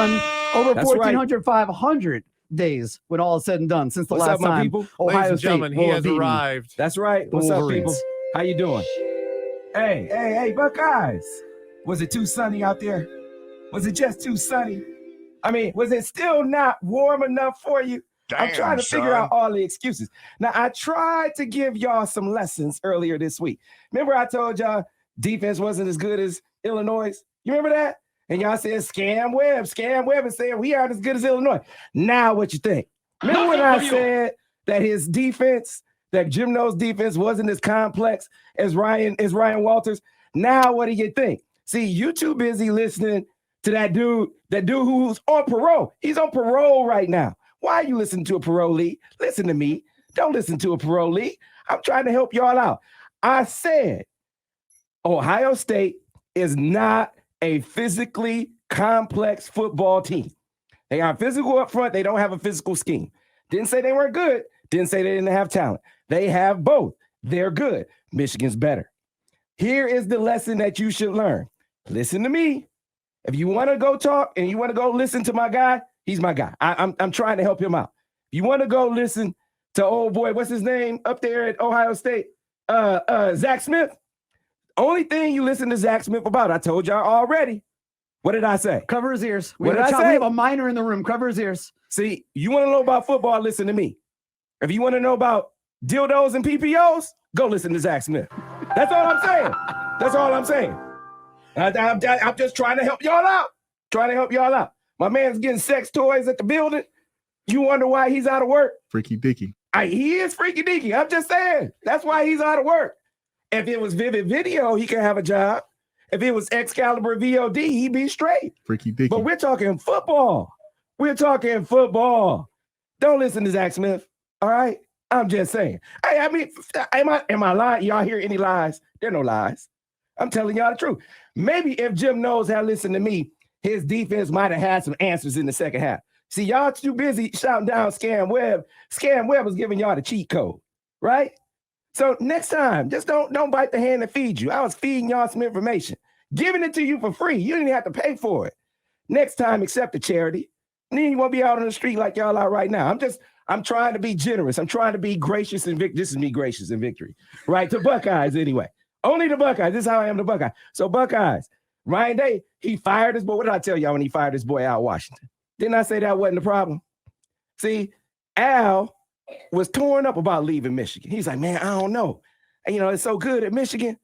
done. Over That's 1,400, 500 days when all is said and done since the What's last up, my time people? Ohio State he has arrived. That's right. What's up, people? How you doing? Hey, Buckeyes. Was it too sunny out there? Was it just too sunny? I mean, was it still not warm enough for you? Damn, I'm trying to figure out all the excuses. Now, I tried to give y'all some lessons earlier this week. Remember I told y'all defense wasn't as good as Illinois? You remember that? And y'all said, scam Webb, and said, we aren't as good as Illinois. Now what you think? Remember when I said that his defense, that Jim Knowles' defense wasn't as complex as Ryan Walters? Now what do you think? See, you too busy listening to that dude who's on parole. He's on parole right now. Why are you listening to a parolee? Listen to me. Don't listen to a parolee. I'm trying to help y'all out. I said Ohio State is not a physically complex football team. They are physical up front. They don't have a physical scheme. Didn't say they weren't good. Didn't say they didn't have talent. They have both. They're good. Michigan's better. Here is the lesson that you should learn. Listen to me. If you want to go talk and you want to go listen to my guy, he's my guy. I'm trying to help him out. If you want to go listen to old boy, what's his name up there at Ohio State? Zach Smith. Only thing you listen to Zach Smith about, I told y'all already. What did I say? Cover his ears. What did I say? We have a minor in the room. Cover his ears. See, you want to know about football, listen to me. If you want to know about dildos and PPOs, go listen to Zach Smith. That's all I'm saying. That's all I'm saying. I'm just trying to help y'all out. My man's getting sex toys at the building. You wonder why he's out of work? Freaky Dicky. He is freaky deaky. I'm just saying. That's why he's out of work. If it was Vivid Video, he could have a job. If it was Excalibur VOD, he'd be straight. Freaky Dicky. But we're talking football. Don't listen to Zach Smith. All right? I'm just saying. I mean, am I lying? Y'all hear any lies? There are no lies. I'm telling y'all the truth. Maybe if Jim Knowles had listened to me, his defense might have had some answers in the second half. See, y'all too busy shouting down Scam Webb. Scam Webb was giving y'all the cheat code, right? So next time, just don't bite the hand that feeds you. I was feeding y'all some information, giving it to you for free. You didn't have to pay for it. Next time, accept the charity. And then you won't be out on the street like y'all are right now. I'm trying to be generous. I'm trying to be gracious and victory. This is me gracious in victory, right? To Buckeyes anyway. Only the Buckeyes. This is how I am to Buckeye. So Buckeyes, Ryan Day, he fired his boy. What did I tell y'all when he fired his boy Al Washington? Didn't I say that wasn't the problem? See, Al was torn up about leaving Michigan. He's like, man, I don't know. And, it's so good at Michigan.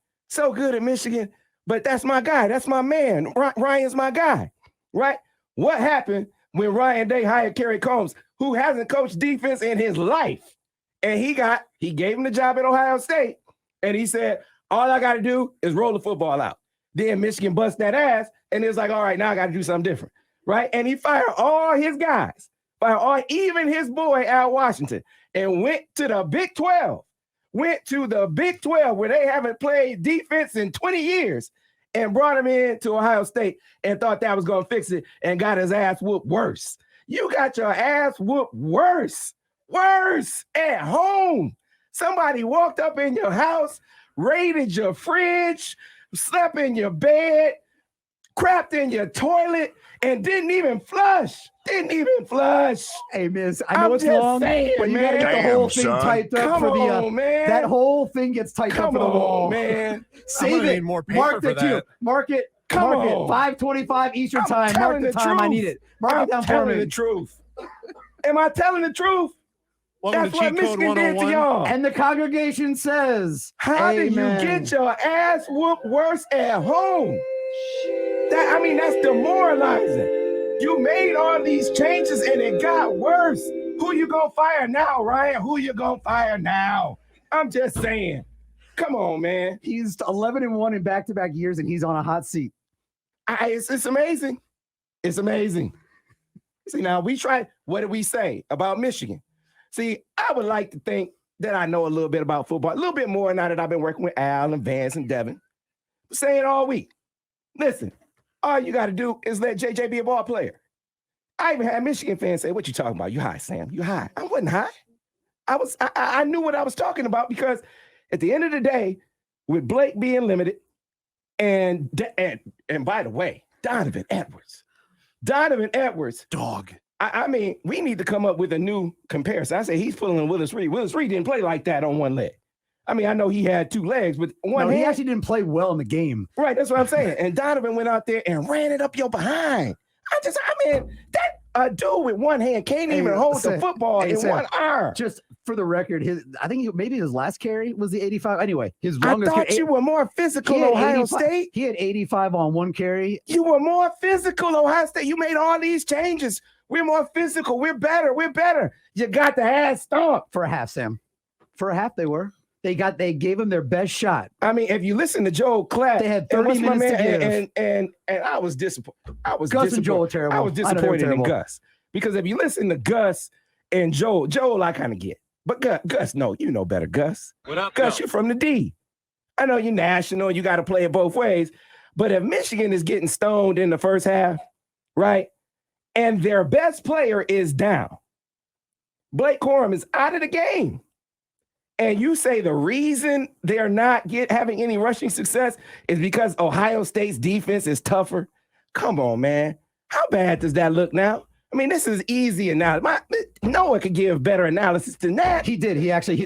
But that's my guy. That's my man. Ryan's my guy, right? What happened when Ryan Day hired Kerry Combs, who hasn't coached defense in his life? And he gave him the job at Ohio State. And he said, all I got to do is roll the football out. Then Michigan bust that ass. And it was like, all right, now I got to do something different, right? And he fired all his guys, even his boy, Al Washington, and went to the Big 12. Where they haven't played defense in 20 years and brought him in to Ohio State and thought that was going to fix it and got his ass whooped worse. You got your ass whooped worse at home. Somebody walked up in your house, raided your fridge, slept in your bed, crapped in your toilet, and didn't even flush. Hey, miss, I know I'm it's just long, saying, but you got to get the whole thing typed up for the man. That whole thing gets typed up for the wall. Man. Save it. Need more paper Mark for the queue. that. Mark it. Come Mark on. it. 5:25 Eastern I'm time. Mark telling the the time. I truth. need it. Mark it down for telling me. the truth. Am I telling the truth? Welcome That's to what Cheat Code Michigan did to 101. y'all. And the congregation says, How do you amen. get your ass whooped worse at home? That's demoralizing. You made all these changes and it got worse. Who you gonna fire now, Ryan? Who you gonna fire now? I'm just saying. Come on, man. He's 11-1 in back-to-back years, and he's on a hot seat. It's amazing. It's amazing. See, now we try. What did we say about Michigan? See, I would like to think that I know a little bit about football, a little bit more now that I've been working with Al and Vance and Devin. I'm saying all week. Listen, all you got to do is let JJ be a ball player. I even had Michigan fans say, what you talking about? You high, Sam. You high. I wasn't high. I knew what I was talking about because at the end of the day, with Blake being limited and by the way, Donovan Edwards, Donovan Edwards. Dog. I mean, we need to come up with a new comparison. I say he's pulling Willis Reed. Willis Reed didn't play like that on one leg. I mean, I know he had 2 legs, but one hand. He actually didn't play well in the game. Right, that's what I'm saying. And Donovan went out there and ran it up your behind. I mean, that dude with one hand can't even hold the football in one arm. Just for the record, I think maybe his last carry was the 85. Anyway, his I longest thought carry. you were more physical, Ohio State. He had 85 on one carry. You were more physical, Ohio State. You made all these changes. We're more physical. We're better. We're better. You got the ass stomped. For a half, Sam. For a half, they were. They gave him their best shot. I mean, if you listen to Joel Klatt, they had 30 minutes to give. And I was disappointed. Gus and Joel were terrible. I was disappointed in Gus. Because if you listen to Gus and Joel I kind of get. But Gus, no, you know better, Gus. What up, Gus, you're from the D. I know you're national. You got to play it both ways. But if Michigan is getting stoned in the first half, right, and their best player is down, Blake Corum is out of the game. And you say the reason they're not having any rushing success is because Ohio State's defense is tougher. Come on, man. How bad does that look now? I mean, this is easy analysis. Noah could give better analysis than that. He did.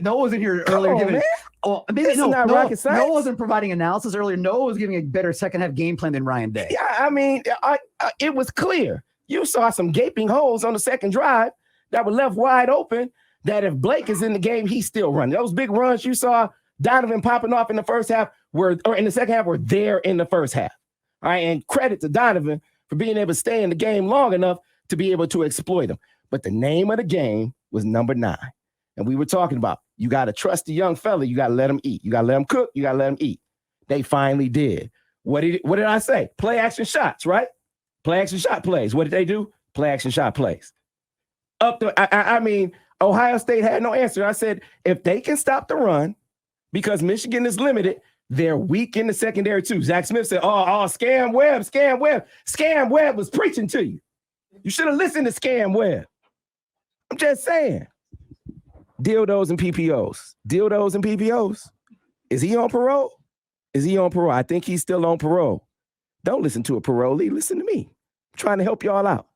Noah was in here earlier giving. Oh, maybe not rocket science. Noah wasn't providing analysis earlier. Noah was giving a better second half game plan than Ryan Day. Yeah, I mean, it was clear. You saw some gaping holes on the second drive that were left wide open. That if Blake is in the game, he's still running. Those big runs you saw Donovan popping off in the first half or in the second half were there in the first half. All right, and credit to Donovan for being able to stay in the game long enough to be able to exploit them. But the name of the game was number 9. And we were talking about, you got to trust the young fella. You got to let him eat. You got to let him cook. You got to let him eat. They finally did. What did I say? Play action shots, right? Play action shot plays. What did they do? Play action shot plays. I mean, Ohio State had no answer. I said, if they can stop the run, because Michigan is limited, they're weak in the secondary too. Zach Smith said, scam Webb, scam Webb. Scam Webb was preaching to you. You should have listened to scam Webb. I'm just saying. Dildos and PPOs. Dildos and PPOs. Is he on parole? Is he on parole? I think he's still on parole. Don't listen to a parolee. Listen to me. I'm trying to help y'all out.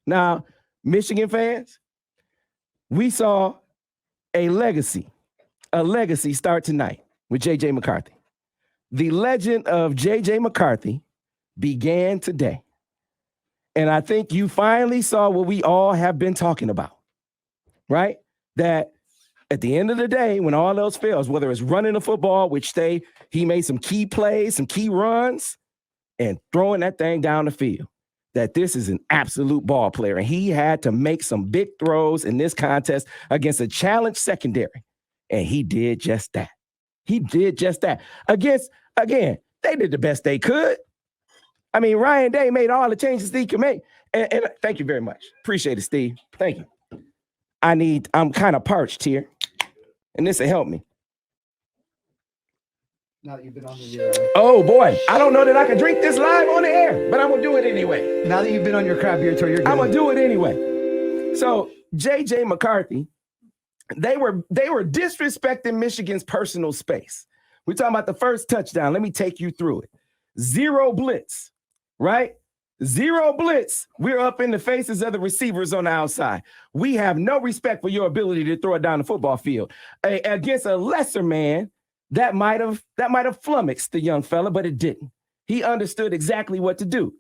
Now, Michigan fans, we saw a legacy start tonight with JJ McCarthy. The legend of JJ McCarthy began today. And I think you finally saw what we all have been talking about, right? That at the end of the day, when all else fails, whether it's running the football, which he made some key plays, some key runs, and throwing that thing down the field, that this is an absolute ball player. And he had to make some big throws in this contest against a challenged secondary. And he did just that. He did just that. Again, they did the best they could. I mean, Ryan Day made all the changes he could make. And thank you very much. Appreciate it, Steve. Thank you. I'm kind of parched here. And this will help me. Now that you've been on the oh boy, I don't know that I can drink this live on the air, but I'm gonna do it anyway. Now that you've been on your craft beer tour, you're good. I'm gonna do it anyway. So JJ McCarthy, they were disrespecting Michigan's personal space. We're talking about the first touchdown. Let me take you through it. 0 blitz, right? 0 blitz. We're up in the faces of the receivers on the outside. We have no respect for your ability to throw it down the football field. Against a lesser man, that might have flummoxed the young fella, but it didn't. He understood exactly what to do.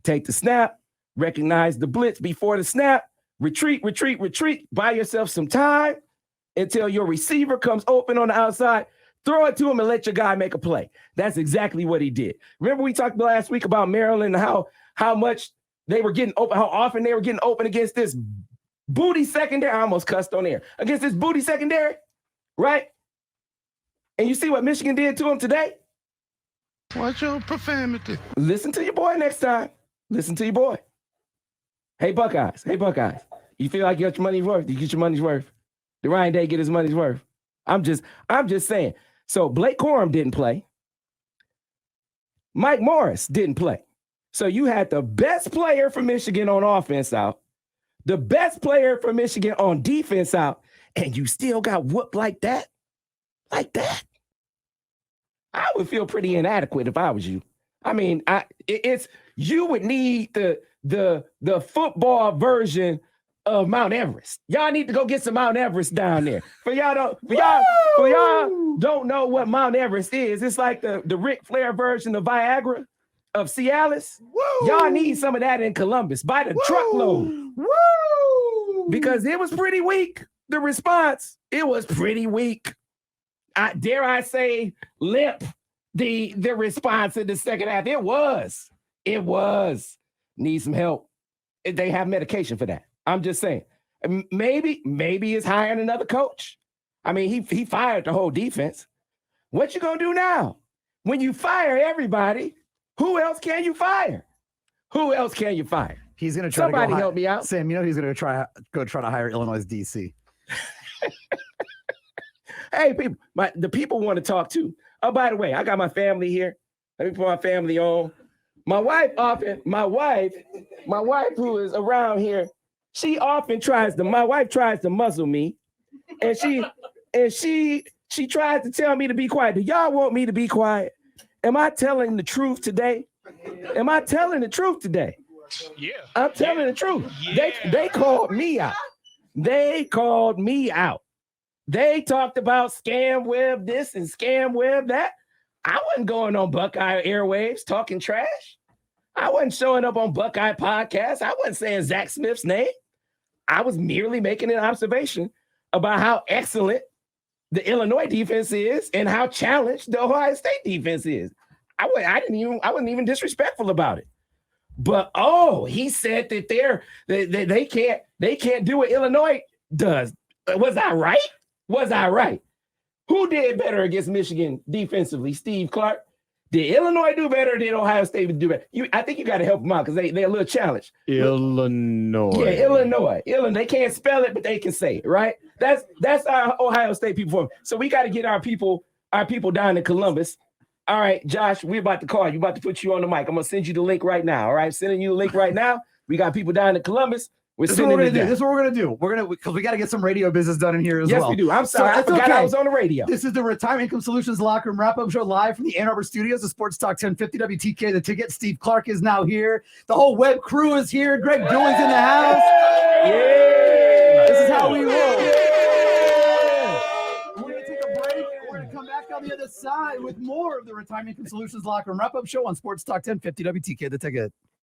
Take the snap, recognize the blitz before the snap, retreat, buy yourself some time until your receiver comes open on the outside, throw it to him and let your guy make a play. That's exactly what he did. Remember we talked last week about Maryland and how much they were getting open, how often they were getting open against this booty secondary. I almost cussed on air. Against this booty secondary, right? And you see what Michigan did to him today? Watch your profanity. Listen to your boy next time. Listen to your boy. Hey, Buckeyes. You feel like you got your money's worth? You get your money's worth. Did Ryan Day get his money's worth? I'm just saying. So Blake Corum didn't play. Mike Morris didn't play. So you had the best player for Michigan on offense out, the best player for Michigan on defense out, and you still got whooped like that? Like that? I would feel pretty inadequate if I was you. I mean, you would need the football version of Mount Everest. Y'all need to go get some Mount Everest down there. For y'all don't know what Mount Everest is. It's like the Ric Flair version of Viagra of Cialis. Woo! Y'all need some of that in Columbus by the truckload. Woo! Because it was pretty weak. The response, it was pretty weak. Dare I say limp, the response in the second half. It was. Need some help. They have medication for that. I'm just saying. Maybe it's hiring another coach. I mean, he fired the whole defense. What you gonna do now? When you fire everybody, who else can you fire? He's gonna try. Somebody help me out, Sam. You know he's gonna try to hire Illinois' DC. Hey, people, the people want to talk too. Oh, by the way, I got my family here. Let me put my family on. My wife who is around here, my wife tries to muzzle me, and she tries to tell me to be quiet. Do y'all want me to be quiet? Am I telling the truth today? Yeah. I'm telling the truth. Yeah. They called me out. They talked about scam Webb this and scam Webb that. I wasn't going on Buckeye airwaves talking trash. I wasn't showing up on Buckeye podcasts. I wasn't saying Zach Smith's name. I was merely making an observation about how excellent the Illinois defense is and how challenged the Ohio State defense is. I wasn't even disrespectful about it. But he said that they can't do what Illinois does. Was I right? Who did better against Michigan defensively? Steve Clark. Did Illinois do better? Or did Ohio State do better? I think you got to help them out because they're a little challenged. Illinois. Yeah, Illinois. They can't spell it, but they can say it, right? That's our Ohio State people. So we got to get our people down in Columbus. All right, Josh, we're about to call you. We're about to put you on the mic. I'm gonna send you the link right now. All right, sending you the link right now. We got people down in Columbus. This is what we're gonna do. Because we got to get some radio business done in here as well. Yes, we do. I'm sorry, I forgot I was on the radio. This is the Retirement Income Solutions Locker Room Wrap-Up Show live from the Ann Arbor studios of Sports Talk 1050 WTKA. The Ticket. Steve Clark is now here. The whole Webb crew is here. Greg Doyle's in the house. Yeah. This is how we roll. We're gonna take a break. We're gonna come back on the other side with more of the Retirement Income Solutions Locker Room Wrap-Up Show on Sports Talk 1050 WTKA. The Ticket.